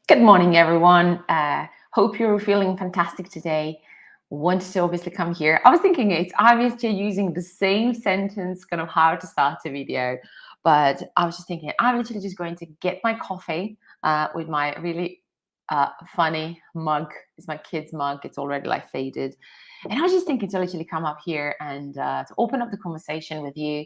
Good morning, everyone. Hope you're feeling fantastic today. Wanted to obviously come here. I was thinking it's obviously using the same sentence, kind of how to start a video, but I was just thinking I'm literally just going to get my coffee with my really funny mug. It's my kid's mug. It's already like faded, and I was just thinking to literally come up here and to open up the conversation with you.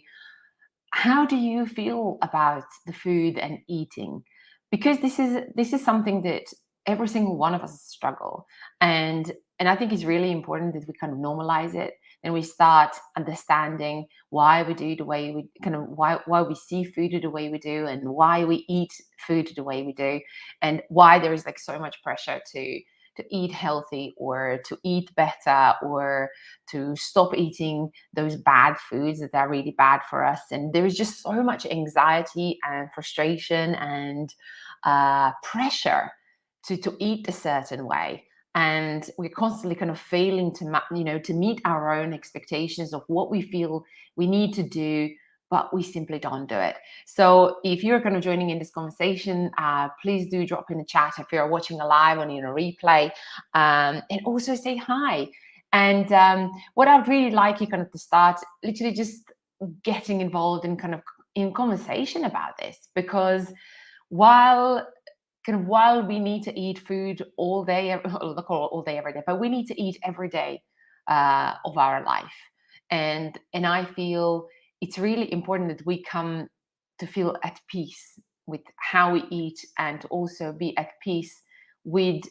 How do you feel about the food and eating? Because this is something that every single one of us struggle, and I think it's really important that we kind of normalize it and we start understanding why we do the way we kind of why we see food the way we do, and why we eat food the way we do, and why there is like so much pressure to eat healthy or to eat better or to stop eating those bad foods that are really bad for us. And there is just so much anxiety and frustration and pressure to eat a certain way. And we're constantly kind of failing to, to meet our own expectations of what we feel we need to do, but we simply don't do it. So if you're kind of joining in this conversation, please do drop in the chat if you're watching a live on a replay, and also say hi. And what I'd really like you kind of to start literally just getting involved in kind of in conversation about this, because while while we need to eat food all day, not all day every day, but we need to eat every day of our life, and I feel it's really important that we come to feel at peace with how we eat, and also be at peace with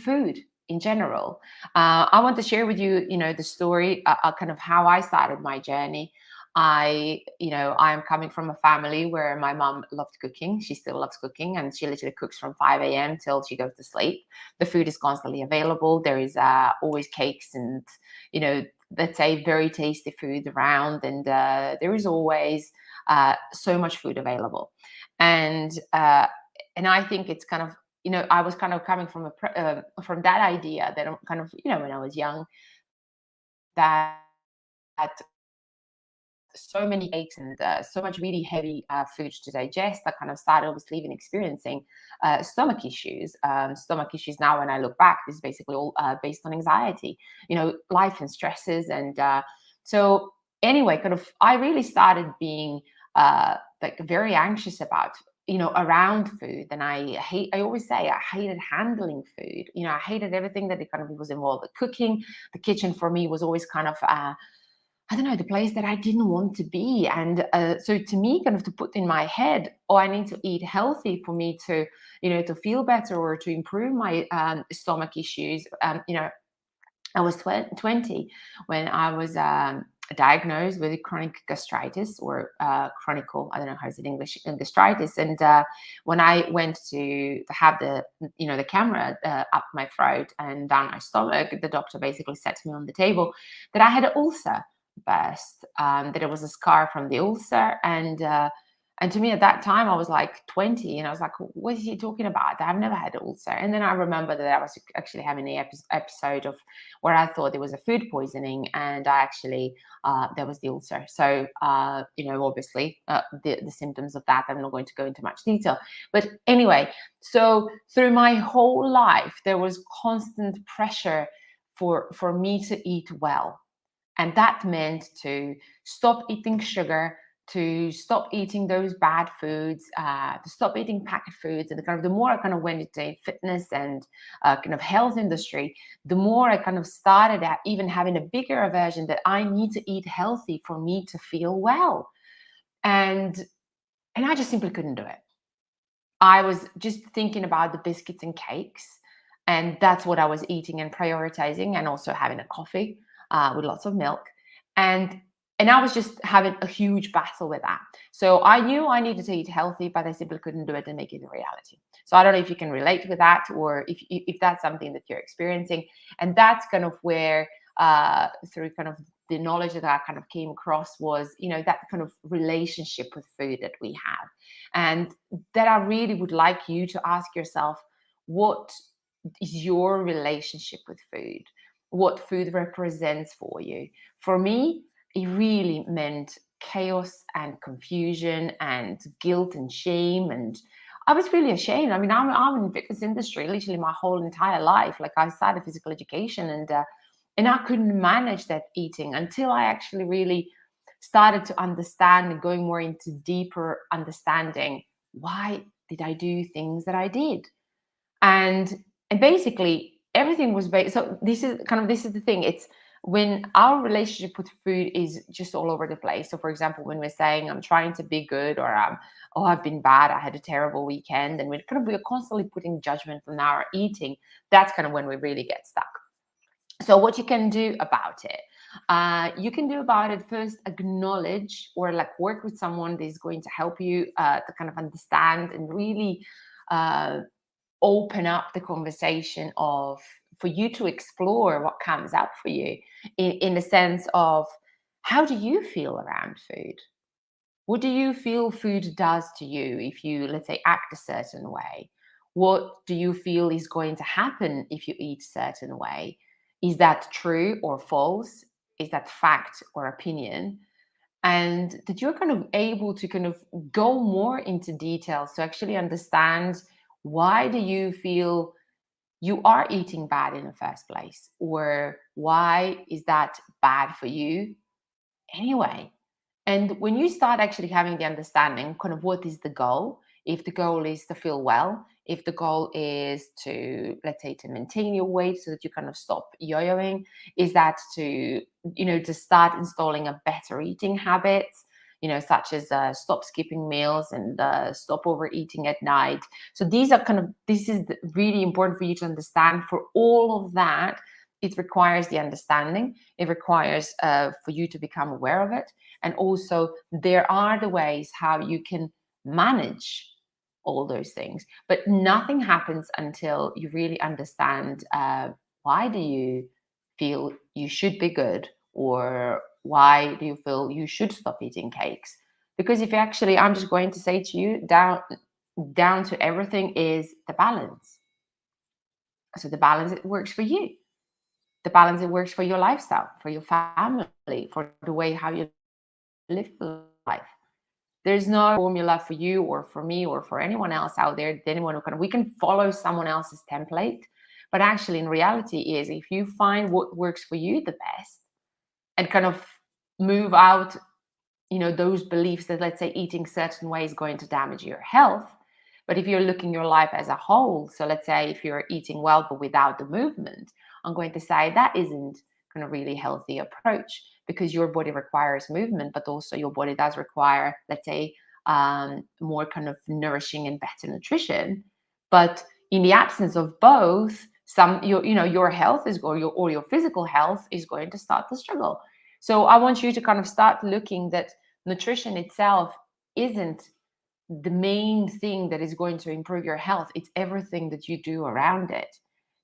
food in general. I want to share with you, the story, kind of how I started my journey. I'm coming from a family where my mom loved cooking. She still loves cooking, and she literally cooks from 5 a.m. till she goes to sleep. The food is constantly available. There is always cakes and, let's say, very tasty food around, and there is always so much food available. And I think it's kind of, I was kind of coming from from that idea that I'm kind of, when I was young, that so many aches and so much really heavy food to digest. I kind of started obviously even experiencing stomach issues. Stomach issues now, when I look back, this is basically all based on anxiety, life and stresses. And so anyway, kind of, I really started being like very anxious about, around food. And I always say I hated handling food. I hated everything that it kind of was involved with cooking. The kitchen for me was always kind of, I don't know, the place that I didn't want to be. And so to me, kind of to put in my head, oh, I need to eat healthy for me to, to feel better or to improve my stomach issues. I was 20 when I was diagnosed with chronic gastritis, or chronical, I don't know how it's in English, gastritis. And when I went to have the camera up my throat and down my stomach, the doctor basically said to me on the table that I had an ulcer burst, that it was a scar from the ulcer. And to me at that time, I was like 20, and I was like, what is he talking about? I've never had an ulcer. And then I remember that I was actually having the episode of where I thought it was a food poisoning, and I actually, there was the ulcer. So, obviously, the symptoms of that, I'm not going to go into much detail. But anyway, so through my whole life, there was constant pressure for me to eat well. And that meant to stop eating sugar, to stop eating those bad foods, to stop eating packaged foods. And the more I kind of went into fitness and kind of health industry, the more I kind of started at even having a bigger aversion that I need to eat healthy for me to feel well. And I just simply couldn't do it. I was just thinking about the biscuits and cakes, and that's what I was eating and prioritizing, and also having a coffee with lots of milk. And I was just having a huge battle with that. So I knew I needed to eat healthy, but I simply couldn't do it and make it a reality. So I don't know if you can relate with that, or if that's something that you're experiencing. And that's kind of where, through kind of the knowledge that I kind of came across, was, that kind of relationship with food that we have. And that I really would like you to ask yourself, what is your relationship with food? What food represents for you? For me, it really meant chaos and confusion and guilt and shame. And I was really ashamed. I mean, I'm in the fitness industry literally my whole entire life. Like I started physical education, and I couldn't manage that eating until I actually really started to understand and going more into deeper understanding why did I do things that I did. And and basically everything was based. So this is the thing. It's when our relationship with food is just all over the place. So for example, when we're saying I'm trying to be good, or oh, I've been bad, I had a terrible weekend, and we're constantly putting judgment on our eating, that's kind of when we really get stuck. So what you can do about it, you can do about it, first acknowledge or like work with someone that is going to help you to kind of understand and really uh, open up the conversation of, for you to explore what comes up for you, in the sense of, how do you feel around food? What do you feel food does to you if you, let's say, act a certain way? What do you feel is going to happen if you eat a certain way? Is that true or false? Is that fact or opinion? And that you're kind of able to kind of go more into details to actually understand, why do you feel you are eating bad in the first place, or why is that bad for you anyway? And when you start actually having the understanding, kind of what is the goal, if the goal is to feel well, if the goal is to, let's say, to maintain your weight so that you kind of stop yo-yoing, is that to, to start installing a better eating habits, such as stop skipping meals and stop overeating at night. So this is really important for you to understand. For all of that, it requires the understanding. It requires for you to become aware of it. And also, there are the ways how you can manage all those things. But nothing happens until you really understand, why do you feel you should be good, or why do you feel you should stop eating cakes? Because if actually, I'm just going to say to you, down to everything is the balance. So the balance, it works for you. The balance, it works for your lifestyle, for your family, for the way how you live life. There's no formula for you or for me or for anyone else out there. Anyone who can, we can follow someone else's template, but actually, in reality, is if you find what works for you the best, and kind of move out, those beliefs that, let's say, eating certain ways is going to damage your health. But if you're looking your life as a whole, so let's say if you're eating well but without the movement, I'm going to say that isn't kind of really healthy approach, because your body requires movement, but also your body does require, let's say, more kind of nourishing and better nutrition. But in the absence of both, your health is, or your physical health is going to start to struggle. So I want you to kind of start looking that nutrition itself isn't the main thing that is going to improve your health. It's everything that you do around it.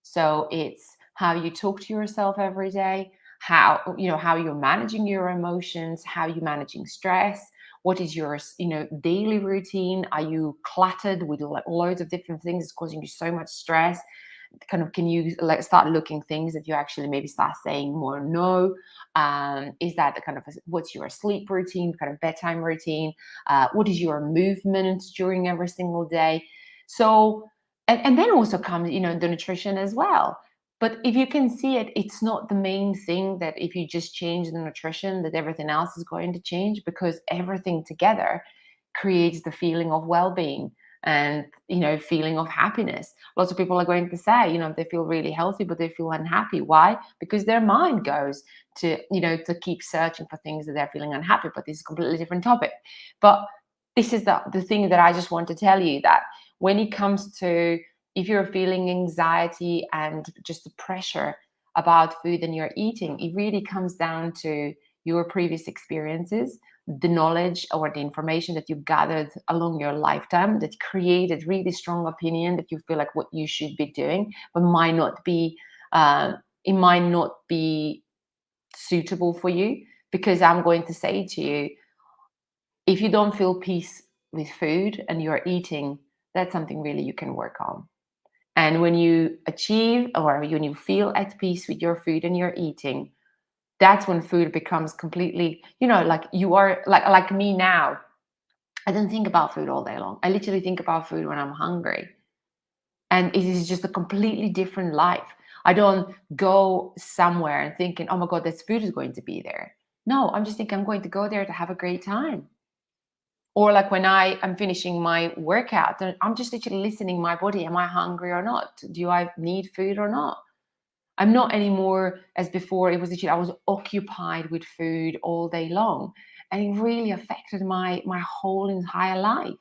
So it's how you talk to yourself every day, how you're managing your emotions, how you're managing stress, what is your daily routine. Are you cluttered with loads of different things? It's causing you so much stress. Kind of, can you like start looking things that you actually maybe start saying more no? Is that the kind of, what's your sleep routine, kind of bedtime routine? What is your movement during every single day? So, and then also comes, the nutrition as well. But if you can see it, it's not the main thing that if you just change the nutrition, that everything else is going to change, because everything together creates the feeling of well-being and feeling of happiness. Lots of people are going to say, they feel really healthy but they feel unhappy. Why? Because their mind goes to to keep searching for things that they're feeling unhappy. But this is a completely different topic. But this is the thing that I just want to tell you, that when it comes to, if you're feeling anxiety and just the pressure about food and your eating, it really comes down to your previous experiences, the knowledge or the information that you've gathered along your lifetime that created really strong opinion that you feel like what you should be doing, but might not be, it might not be suitable for you. Because I'm going to say to you, if you don't feel peace with food and you're eating, that's something really you can work on. And when you achieve, or when you feel at peace with your food and your eating, that's when food becomes completely, like you are, like me now. I don't think about food all day long. I literally think about food when I'm hungry. And it is just a completely different life. I don't go somewhere and thinking, oh my God, this food is going to be there. No, I'm just thinking I'm going to go there to have a great time. Or like when I am finishing my workout, then I'm just literally listening my body. Am I hungry or not? Do I need food or not? I'm not anymore as before. It was literally I was occupied with food all day long. And it really affected my whole entire life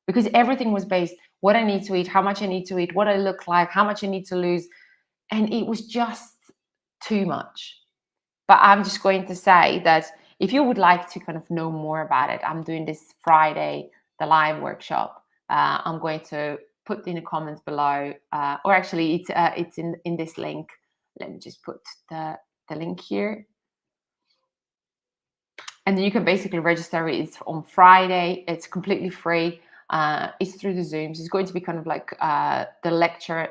because everything was based what I need to eat, how much I need to eat, what I look like, how much I need to lose. And it was just too much. But I'm just going to say that if you would like to kind of know more about it, I'm doing this Friday, the live workshop. I'm going to put in the comments below, or actually it's in this link. Let me just put the link here. And then you can basically register. It's on Friday. It's completely free. It's through the Zooms. It's going to be kind of like the lecture,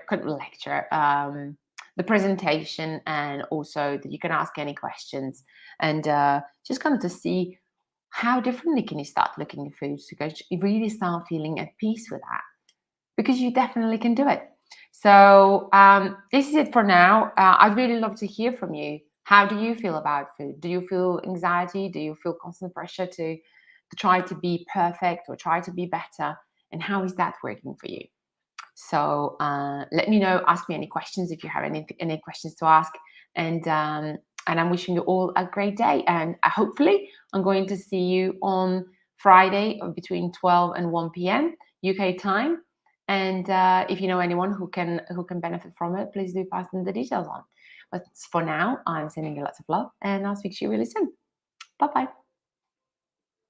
the presentation, and also that you can ask any questions and just kind of to see how differently can you start looking at foods to go really start feeling at peace with that, because you definitely can do it. So this is it for now. I'd really love to hear from you. How do you feel about food? Do you feel anxiety? Do you feel constant pressure to try to be perfect or try to be better? And how is that working for you? So let me know. Ask me any questions if you have any questions to ask. And I'm wishing you all a great day. And hopefully, I'm going to see you on Friday between 12 and 1 p.m. UK time. And if you know anyone who can benefit from it, please do pass them the details on. But for now, I'm sending you lots of love, and I'll speak to you really soon. Bye bye.